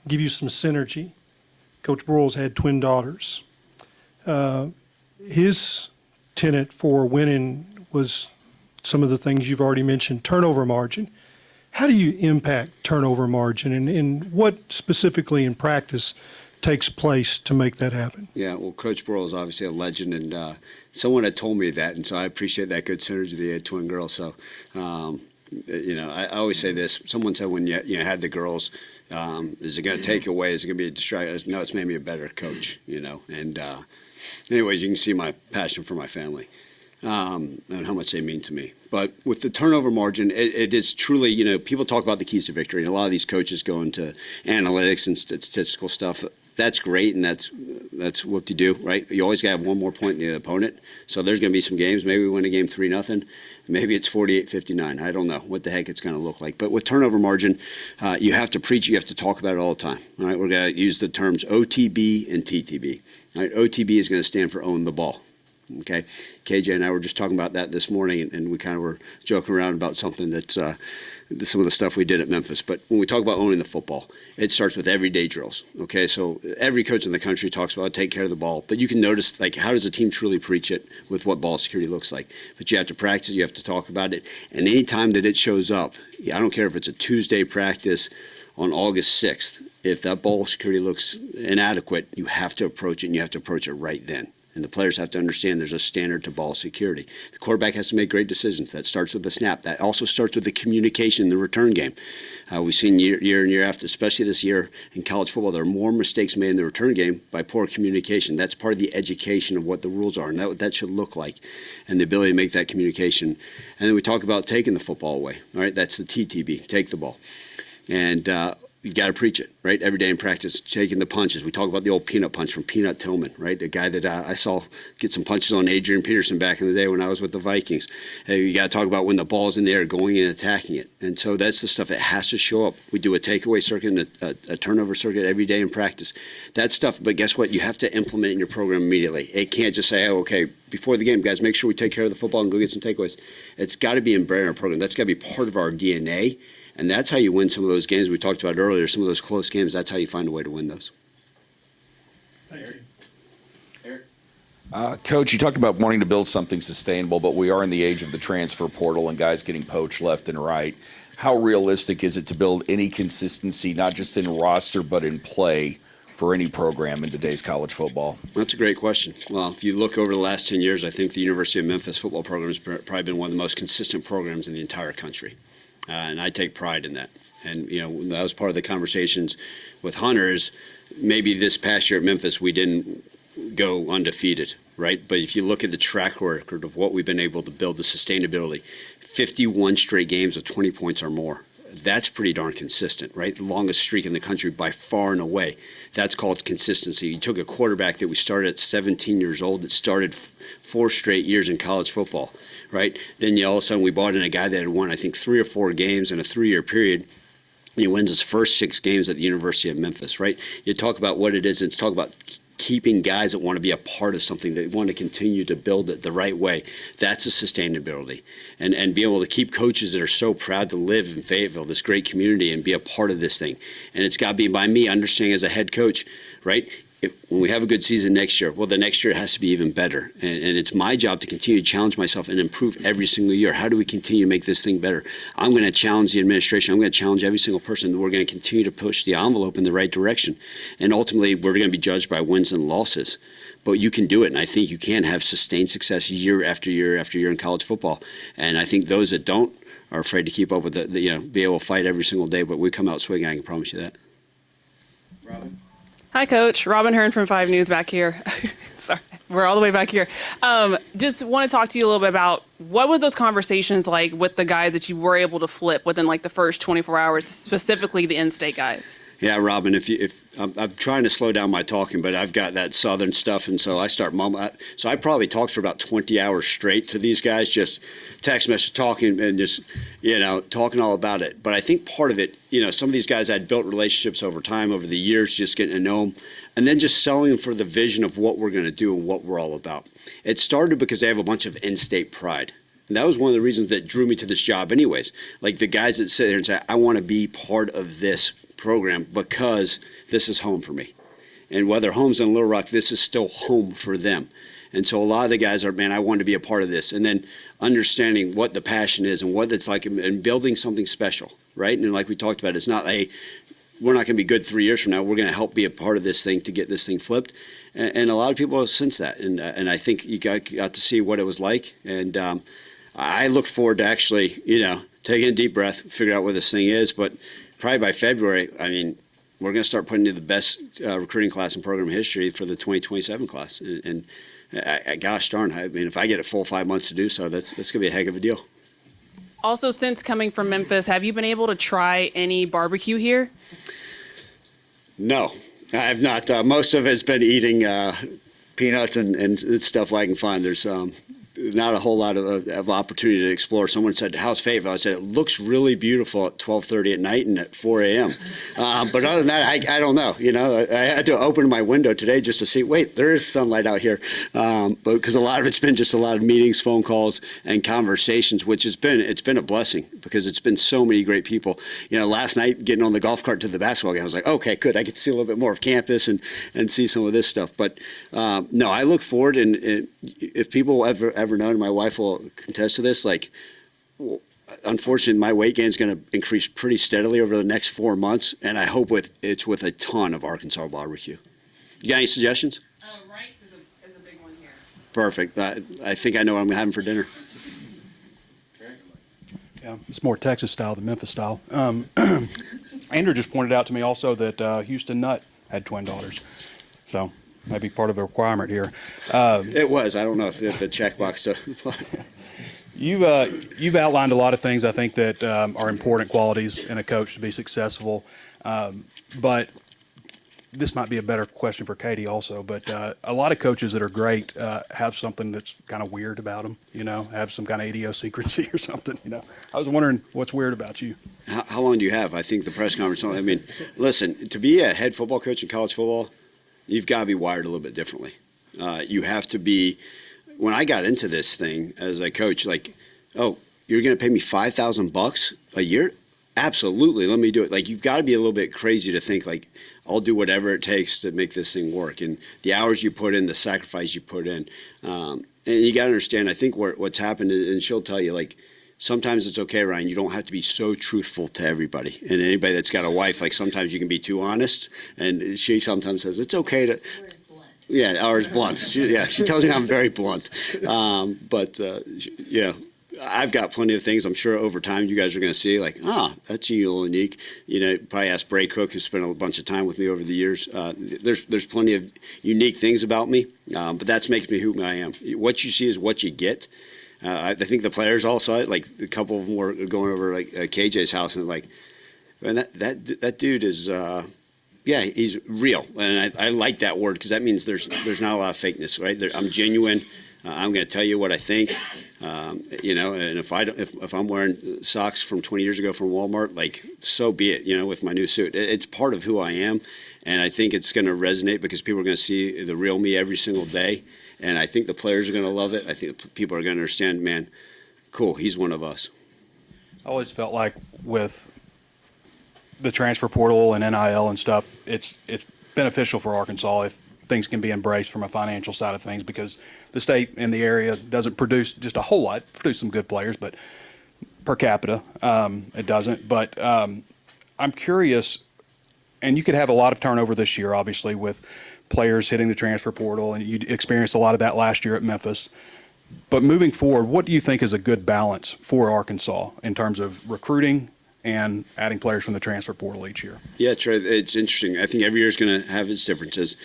give you some synergy. Coach Broyles had twin daughters. His tenet for winning was some of the things you've already mentioned, turnover margin. How do you impact turnover margin, and what specifically in practice takes place to make that happen? Yeah, well, Coach Broyles is obviously a legend, and someone had told me that, and so I appreciate that good synergy. They had twin girls, so I always say this. Someone said when you had the girls, is it going to take away? Is it going to be a distraction? No, it's made me a better coach, And anyways, you can see my passion for my family. and how much they mean to me. But with the turnover margin, it is truly, people talk about the keys to victory, and a lot of these coaches go into analytics and statistical stuff. That's great, and that's what you do, right? You always got to have one more point than the opponent. So there's going to be some games. Maybe we win a game 3-0. Maybe it's 48-59. I don't know what the heck it's going to look like. But with turnover margin, you have to preach. You have to talk about it all the time. All right, we're going to use the terms OTB and TTB. All right, OTB is going to stand for own the ball. Okay, KJ and I were just talking about that this morning, and we kind of were joking around about something that's some of the stuff we did at Memphis. But when we talk about owning the football, it starts with everyday drills. Okay, so every coach in the country talks about take care of the ball, but you can notice, like, how does a team truly preach it with what ball security looks like? But you have to practice, you have to talk about it, and any time that it shows up, I don't care if it's a Tuesday practice on August 6th, if that ball security looks inadequate, you have to approach it, and you have to approach it right then. And the players have to understand there's a standard to ball security. The quarterback has to make great decisions. That starts with the snap. That also starts with the communication in the return game. We've seen year in, year after, especially this year in college football, there are more mistakes made in the return game by poor communication. That's part of the education of what the rules are, and what that should look like, and the ability to make that communication. And then we talk about taking the football away. All right, that's the TTB, take the ball. And you got to preach it, right? Every day in practice, taking the punches. We talk about the old peanut punch from Peanut Tillman, right? The guy that I saw get some punches on Adrian Peterson back in the day when I was with the Vikings. Hey, you got to talk about when the ball's in the air, going and attacking it. And so that's the stuff that has to show up. We do a takeaway circuit and a turnover circuit every day in practice. That stuff, but guess what? You have to implement it in your program immediately. It can't just say, oh, okay, before the game, guys, make sure we take care of the football and go get some takeaways. It's got to be embedded in our program. That's got to be part of our DNA. And that's how you win some of those games we talked about earlier, some of those close games. That's how you find a way to win those. Coach, you talked about wanting to build something sustainable, but we are in the age of the transfer portal and guys getting poached left and right. How realistic is it to build any consistency, not just in roster, but in play for any program in today's college football? That's a great question. Well, if you look over the last 10 years, I think the University of Memphis football program has probably been one of the most consistent programs in the entire country. And I take pride in that. And, that was part of the conversations with Hunter is maybe this past year at Memphis we didn't go undefeated, right? But if you look at the track record of what we've been able to build, the sustainability, 51 straight games of 20 points or more. That's pretty darn consistent, right? The longest streak in the country by far and away. That's called consistency. You took a quarterback that we started at 17 years old that started 4 straight years in college football, right? Then all of a sudden we brought in a guy that had won, I think, 3 or 4 games in a 3-year period. He wins his first 6 games at the University of Memphis, right? You talk about what it is, and talk about keeping guys that want to be a part of something, that want to continue to build it the right way. That's the sustainability. And be able to keep coaches that are so proud to live in Fayetteville, this great community, and be a part of this thing. And it's got to be by me understanding as a head coach, right? When we have a good season next year, well, the next year it has to be even better. And it's my job to continue to challenge myself and improve every single year. How do we continue to make this thing better? I'm going to challenge the administration. I'm going to challenge every single person. We're going to continue to push the envelope in the right direction. And ultimately, we're going to be judged by wins and losses. But you can do it, and I think you can have sustained success year after year after year in college football. And I think those that don't are afraid to keep up with it, be able to fight every single day. But we come out swinging, I can promise you that. Robin? Hi, Coach. Robin Hearn from 5 News back here. Sorry, we're all the way back here. Just want to talk to you a little bit about what were those conversations like with the guys that you were able to flip within like the first 24 hours, specifically the in-state guys? Yeah, Robin, if I'm trying to slow down my talking, but I've got that southern stuff, and so I start mumbling. So I probably talked for about 20 hours straight to these guys, just text message talking and just, talking all about it. But I think part of it, some of these guys I'd built relationships over time, over the years, just getting to know them, and then just selling them for the vision of what we're going to do and what we're all about. It started because they have a bunch of in-state pride. And that was one of the reasons that drew me to this job anyways. Like the guys that sit here and say, I want to be part of this program because this is home for me. And whether home's in Little Rock, this is still home for them. And so a lot of the guys are, man, I want to be a part of this. And then understanding what the passion is and what it's like and building something special, right? And like we talked about, it's not we're not going to be good 3 years from now. We're going to help be a part of this thing to get this thing flipped. And a lot of people have sensed that. And I think you got to see what it was like. And I look forward to actually, taking a deep breath, figure out what this thing is. But probably by February, we're going to start putting in the best recruiting class in program history for the 2027 class. And gosh darn, I mean, if I get a full 5 months to do so, that's going to be a heck of a deal. Also, since coming from Memphis, have you been able to try any barbecue here? No, I've not. Most of it's been eating peanuts and stuff I can find. There's not a whole lot of opportunity to explore. Someone said, "How's Fayetteville?" I said, "It looks really beautiful at 12:30 at night and at 4 a.m." But other than that, I don't know. You know, I had to open my window today just to see. Wait, there is sunlight out here, but because a lot of it's been just a lot of meetings, phone calls, and conversations, which it's been a blessing because it's been so many great people. You know, last night getting on the golf cart to the basketball game, I was like, okay, good. I get to see a little bit more of campus and see some of this stuff. But no, I look forward, and if people ever know, and my wife will contest to this, like, unfortunately, my weight gain is going to increase pretty steadily over the next 4 months, and I hope it's with a ton of Arkansas barbecue. You got any suggestions? Wright's is a big one here. Perfect. I think I know what I'm having for dinner. Yeah, it's more Texas style than Memphis style. Andrew just pointed out to me also that Houston Nutt had twin daughters, so maybe part of the requirement here. It was. I don't know if the checkbox. You've outlined a lot of things I think that are important qualities in a coach to be successful, but this might be a better question for Katie also. But a lot of coaches that are great have something that's kind of weird about them. You know, have some kind of idiosyncrasy or something. You know, I was wondering what's weird about you. How long do you have? I think the press conference. I mean, listen, to be a head football coach in college football, you've got to be wired a little bit differently. You have to be. When I got into this thing as a coach, like, oh, you're going to pay me $5,000 a year? Absolutely, let me do it. Like, you've got to be a little bit crazy to think like, I'll do whatever it takes to make this thing work. And the hours you put in, the sacrifice you put in, and you got to understand. I think what's happened, and she'll tell you, like, sometimes it's okay, Ryan. You don't have to be so truthful to everybody. And anybody that's got a wife, like, sometimes you can be too honest. And she sometimes says it's okay to. Yeah, ours blunt. She tells me I'm very blunt. But you know, I've got plenty of things. I'm sure over time you guys are going to see, like, that's a little unique. You know, probably ask Bray Cook, who spent a bunch of time with me over the years. There's plenty of unique things about me, but that's makes me who I am. What you see is what you get. I think the players all saw it. Like, a couple of them were going over like KJ's house and like, man, that dude is. Yeah, he's real, and I like that word because that means there's not a lot of fakeness, right? I'm genuine. I'm going to tell you what I think, you know. And if I'm wearing socks from 20 years ago from Walmart, like, so be it. You know, with my new suit, it's part of who I am, and I think it's going to resonate because people are going to see the real me every single day, and I think the players are going to love it. I think people are going to understand, man, cool, he's one of us. I always felt like with the transfer portal and NIL and stuff, it's beneficial for Arkansas if things can be embraced from a financial side of things, because the state and the area doesn't produce just a whole lot, produce some good players, but per capita, it doesn't. But I'm curious, and you could have a lot of turnover this year, obviously, with players hitting the transfer portal, and you experienced a lot of that last year at Memphis. But moving forward, what do you think is a good balance for Arkansas in terms of recruiting and adding players from the transfer portal each year? Yeah, Trey, it's interesting. I think every year is going to have its differences.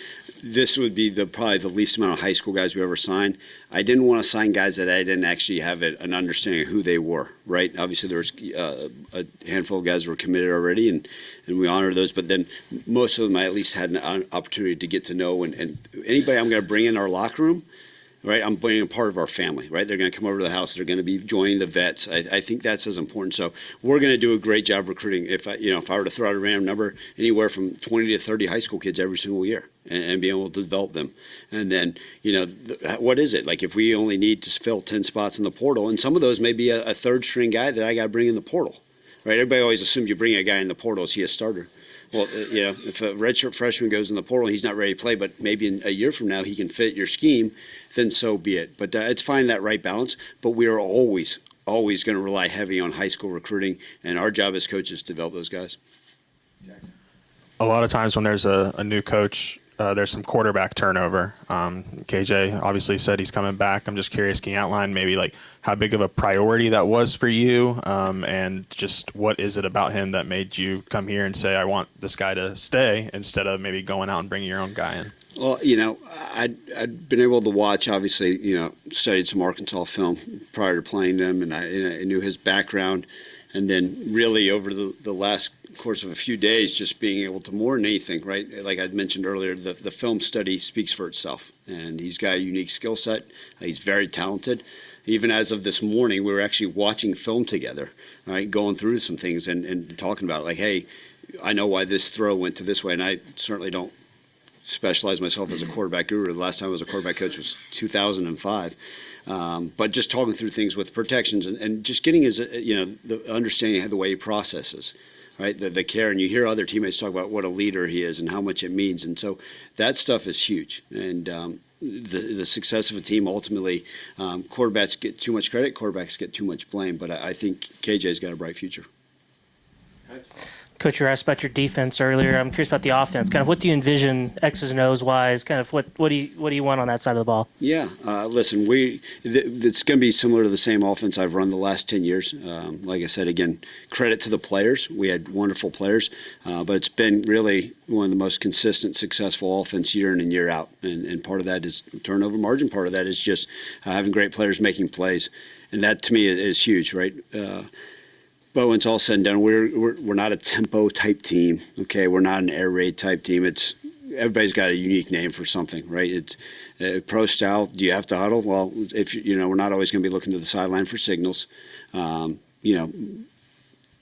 This would be probably the least amount of high school guys we ever signed. I didn't want to sign guys that I didn't actually have an understanding of who they were, right? Obviously, there was a handful of guys who were committed already, and we honor those. But then most of them I at least had an opportunity to get to know. And anybody I'm going to bring in our locker room, right, I'm bringing a part of our family, right? They're going to come over to the house. They're going to be joining the vets. I think that's as important. So we're going to do a great job recruiting. If I were to throw out a random number, anywhere from 20 to 30 high school kids every single year, and being able to develop them. And then, what is it? Like, if we only need to fill 10 spots in the portal, and some of those may be a third string guy that I got to bring in the portal, right? Everybody always assumes you bring a guy in the portal, is he a starter? Well, if a redshirt freshman goes in the portal and he's not ready to play, but maybe in a year from now he can fit your scheme, then so be it. But it's finding that right balance. But we are always going to rely heavy on high school recruiting, and our job as coaches to develop those guys. A lot of times when there's a new coach, there's some quarterback turnover. KJ obviously said he's coming back. I'm just curious, can you outline maybe like how big of a priority that was for you, and just what is it about him that made you come here and say, I want this guy to stay, instead of maybe going out and bringing your own guy in? Well, I'd been able to watch, obviously, studied some Arkansas film prior to playing them, and I knew his background. And then really over the last course of a few days, just being able to, more than anything, right? Like I mentioned earlier, the film study speaks for itself. And he's got a unique skill set. He's very talented. Even as of this morning, we were actually watching film together, right? Going through some things and talking about it. Like, hey, I know why this throw went to this way. And I certainly don't specialize myself as a quarterback guru. The last time I was a quarterback coach was 2005. But just talking through things with protections and just getting his, the understanding of the way he processes, right? The care, and you hear other teammates talk about what a leader he is and how much it means. And so that stuff is huge. And the success of a team, ultimately, quarterbacks get too much credit, quarterbacks get too much blame. But I think KJ's got a bright future. Coach, you were asked about your defense earlier. I'm curious about the offense. Kind of what do you envision X's and O's wise? Kind of what do you want on that side of the ball? Yeah, listen, it's going to be similar to the same offense I've run the last 10 years. Like I said, again, credit to the players. We had wonderful players, but it's been really one of the most consistent, successful offense year in and year out. And part of that is turnover margin. Part of that is just having great players making plays, and that to me is huge, right? But when it's all said and done, we're not a tempo type team. Okay, we're not an air raid type team. Everybody's got a unique name for something, right? It's pro style. Do you have to huddle? Well, if we're not always going to be looking to the sideline for signals.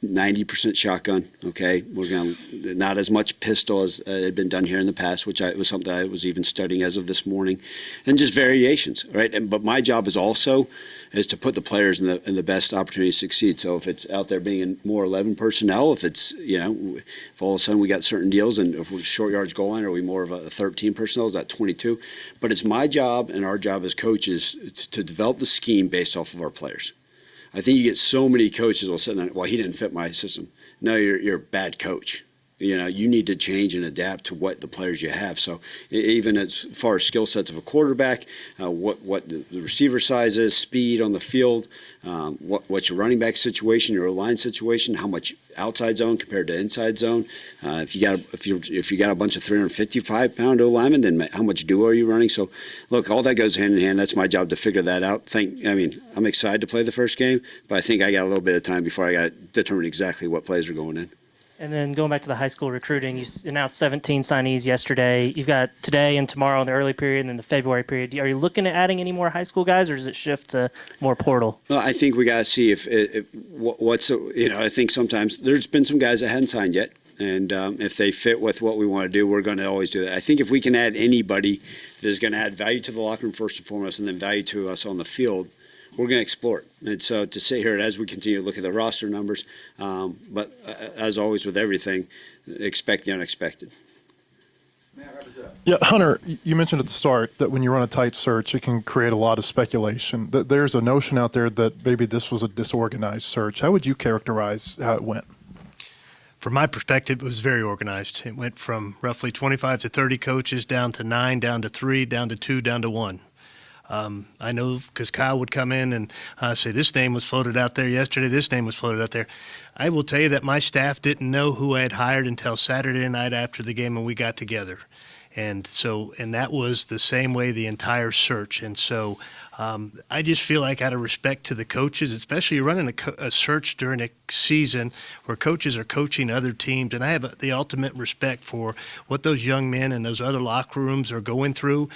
90% shotgun. Okay, we're going to not as much pistol as had been done here in the past, which was something I was even studying as of this morning, and just variations, right? But my job is to put the players in the best opportunity to succeed. So if it's out there being in more 11 personnel, if it's if all of a sudden we got certain deals, and if we're short yards goal line, are we more of a 13 personnel? Is that 22? But it's my job and our job as coaches to develop the scheme based off of our players. I think you get so many coaches will say, well, he didn't fit my system. No, you're a bad coach. You need to change and adapt to what the players you have. So even as far as skill sets of a quarterback, what the receiver size is, speed on the field, what's your running back situation, your line situation, how much outside zone compared to inside zone. If you got a bunch of 355-pound O linemen, then how much duo are you running? So look, all that goes hand in hand. That's my job to figure that out. I'm excited to play the first game, but I think I got a little bit of time before I got to determine exactly what plays are going in. And then going back to the high school recruiting, you announced 17 signees yesterday. You've got today and tomorrow in the early period and then the February period. Are you looking at adding any more high school guys, or does it shift to more portal? Well, I think we got to see I think sometimes there's been some guys that hadn't signed yet. And if they fit with what we want to do, we're going to always do that. I think if we can add anybody that is going to add value to the locker room first and foremost, and then value to us on the field, we're going to explore it. And so to sit here as we continue to look at the roster numbers, but as always with everything, expect the unexpected. Yeah, Hunter, you mentioned at the start that when you run a tight search, it can create a lot of speculation. There's a notion out there that maybe this was a disorganized search. How would you characterize how it went? From my perspective, it was very organized. It went from roughly 25 to 30 coaches down to 9, down to 3, down to 2, down to 1. I know because Kyle would come in and say, this name was floated out there yesterday, this name was floated out there. I will tell you that my staff didn't know who I had hired until Saturday night after the game when we got together. And that was the same way the entire search. And so I just feel like out of respect to the coaches, especially running a search during a season where coaches are coaching other teams, and I have the ultimate respect for what those young men in those other locker rooms are going through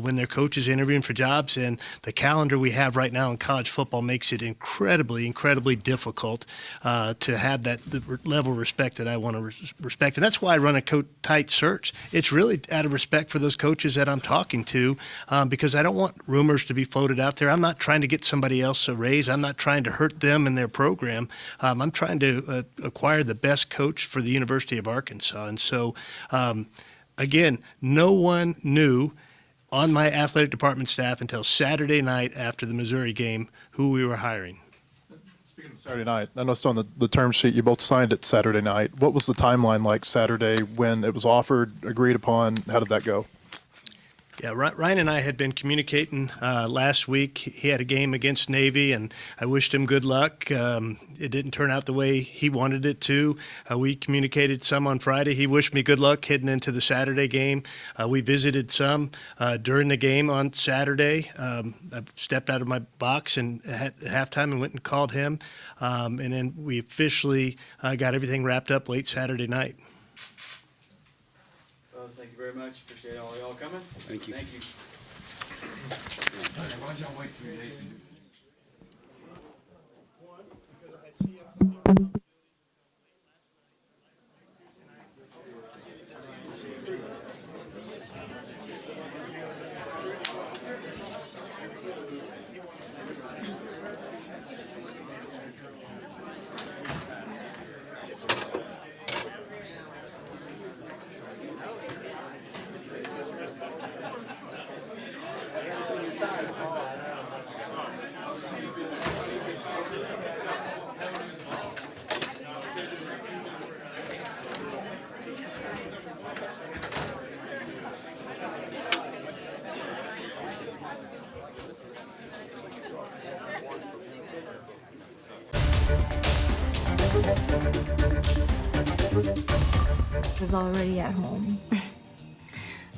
when their coaches interviewing for jobs. And the calendar we have right now in college football makes it incredibly, incredibly difficult to have the level of respect that I want to respect. And that's why I run a tight search. It's really out of respect for those coaches that I'm talking to because I don't want rumors to be floated out there. I'm not trying to get somebody else a raise. I'm not trying to hurt them and their program. I'm trying to acquire the best coach for the University of Arkansas. And so, again, no one knew on my athletic department staff until Saturday night after the Missouri game who we were hiring. Speaking of Saturday night, I noticed on the term sheet you both signed it Saturday night. What was the timeline like Saturday when it was offered, agreed upon? How did that go? Yeah, Ryan and I had been communicating last week. He had a game against Navy, and I wished him good luck. It didn't turn out the way he wanted it to. We communicated some on Friday. He wished me good luck heading into the Saturday game. We visited some during the game on Saturday. I stepped out of my box and at halftime and went and called him. And then we officially got everything wrapped up late Saturday night. Fellas, thank you very much. Appreciate all y'all coming. Thank you. Thank you. Why don't y'all wait 3 days and do was already at home.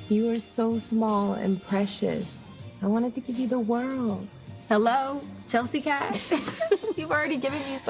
You were so small and precious. I wanted to give you the world. Hello, Chelsea Cat. You've already given me so